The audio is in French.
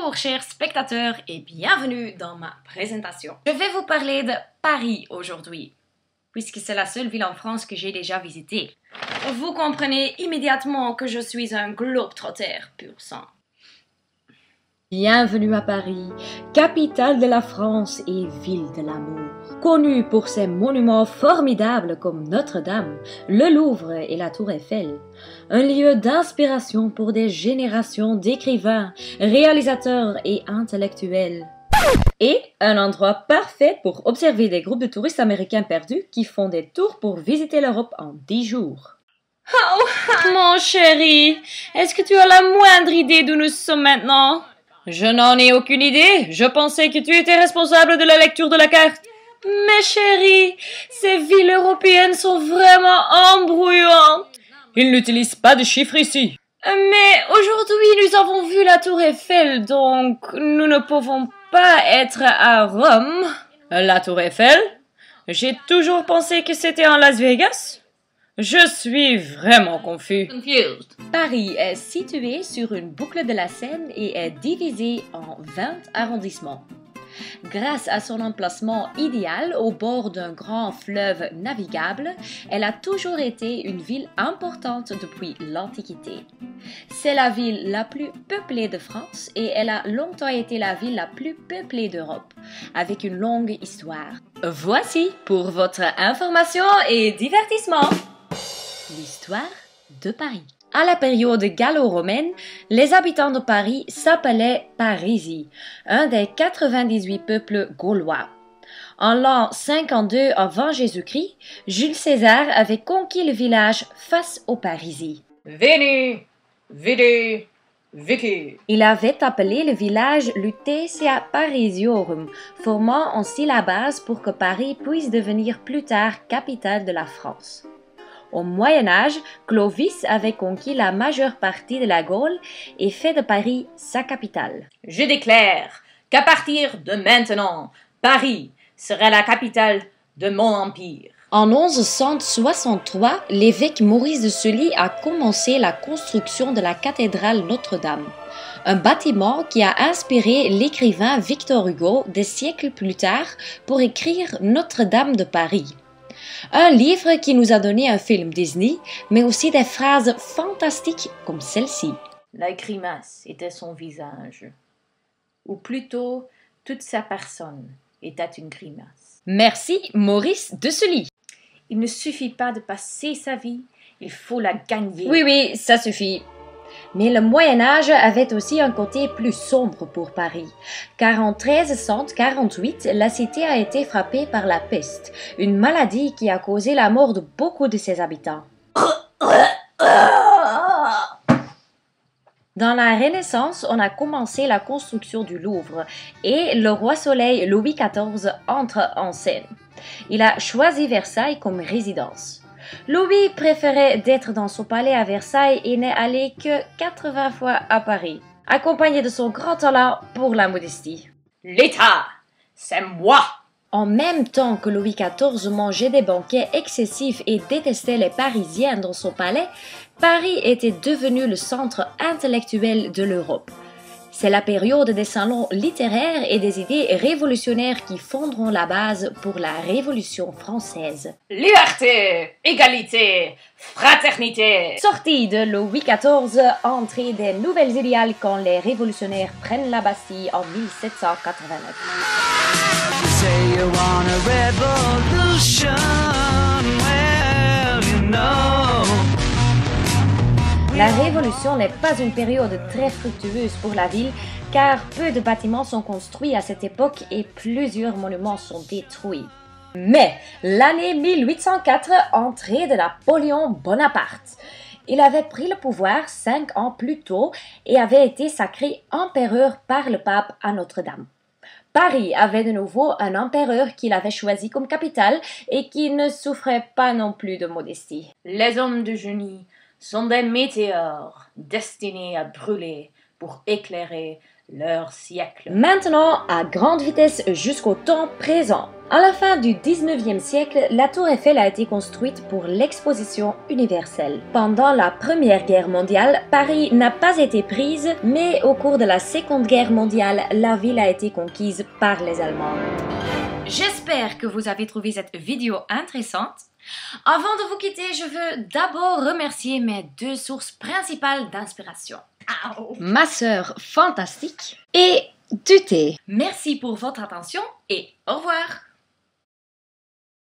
Bonjour chers spectateurs et bienvenue dans ma présentation. Je vais vous parler de Paris aujourd'hui, puisque c'est la seule ville en France que j'ai déjà visitée. Vous comprenez immédiatement que je suis un globe-trotter pur sang. Bienvenue à Paris, capitale de la France et ville de l'amour. Connue pour ses monuments formidables comme Notre-Dame, le Louvre et la Tour Eiffel. Un lieu d'inspiration pour des générations d'écrivains, réalisateurs et intellectuels. Et un endroit parfait pour observer des groupes de touristes américains perdus qui font des tours pour visiter l'Europe en 10 jours. Oh, mon chéri, est-ce que tu as la moindre idée d'où nous sommes maintenant? Je n'en ai aucune idée. Je pensais que tu étais responsable de la lecture de la carte. Mais chérie, ces villes européennes sont vraiment embrouillantes. Ils n'utilisent pas de chiffres ici. Mais aujourd'hui, nous avons vu la Tour Eiffel, donc nous ne pouvons pas être à Rome. La Tour Eiffel? J'ai toujours pensé que c'était en Las Vegas. Je suis vraiment confus. Paris est situé sur une boucle de la Seine et est divisé en 20 arrondissements. Grâce à son emplacement idéal au bord d'un grand fleuve navigable, elle a toujours été une ville importante depuis l'Antiquité. C'est la ville la plus peuplée de France et elle a longtemps été la ville la plus peuplée d'Europe, avec une longue histoire. Voici pour votre information et divertissement l'histoire de Paris. À la période gallo-romaine, les habitants de Paris s'appelaient Parisi, un des 98 peuples gaulois. En l'an 52 avant Jésus-Christ, Jules César avait conquis le village face aux Parisi. Veni, vidi, vici. Il avait appelé le village Lutetia Parisiorum, formant en syllabase pour que Paris puisse devenir plus tard capitale de la France. Au Moyen-Âge, Clovis avait conquis la majeure partie de la Gaule et fait de Paris sa capitale. Je déclare qu'à partir de maintenant, Paris sera la capitale de mon empire. En 1163, l'évêque Maurice de Sully a commencé la construction de la cathédrale Notre-Dame, un bâtiment qui a inspiré l'écrivain Victor Hugo des siècles plus tard pour écrire Notre-Dame de Paris. Un livre qui nous a donné un film Disney, mais aussi des phrases fantastiques comme celle-ci. La grimace était son visage, ou plutôt toute sa personne était une grimace. Merci Maurice de Sully. Il ne suffit pas de passer sa vie, il faut la gagner. Oui, ça suffit. Mais le Moyen-Âge avait aussi un côté plus sombre pour Paris, car en 1348, la cité a été frappée par la peste, une maladie qui a causé la mort de beaucoup de ses habitants. Dans la Renaissance, on a commencé la construction du Louvre et le roi Soleil Louis XIV entre en scène. Il a choisi Versailles comme résidence. Louis préférait d'être dans son palais à Versailles et n'est allé que 80 fois à Paris, accompagné de son grand talent pour la modestie. L'État, c'est moi! En même temps que Louis XIV mangeait des banquets excessifs et détestait les Parisiens dans son palais, Paris était devenu le centre intellectuel de l'Europe. C'est la période des salons littéraires et des idées révolutionnaires qui fonderont la base pour la Révolution française. Liberté, égalité, fraternité. Sortie de Louis XIV, entrée des nouvelles idéales quand les révolutionnaires prennent la Bastille en 1789. La Révolution n'est pas une période très fructueuse pour la ville, car peu de bâtiments sont construits à cette époque et plusieurs monuments sont détruits. Mais l'année 1804, entrée de Napoléon Bonaparte. Il avait pris le pouvoir 5 ans plus tôt et avait été sacré empereur par le pape à Notre-Dame. Paris avait de nouveau un empereur qu'il avait choisi comme capitale et qui ne souffrait pas non plus de modestie. Les hommes de génie sont des météores destinés à brûler pour éclairer leur siècle. Maintenant, à grande vitesse jusqu'au temps présent. À la fin du 19e siècle, la Tour Eiffel a été construite pour l'exposition universelle. Pendant la Première Guerre mondiale, Paris n'a pas été prise, mais au cours de la Seconde Guerre mondiale, la ville a été conquise par les Allemands. J'espère que vous avez trouvé cette vidéo intéressante. Avant de vous quitter, je veux d'abord remercier mes deux sources principales d'inspiration. Ma sœur fantastique et du thé. Merci pour votre attention et au revoir.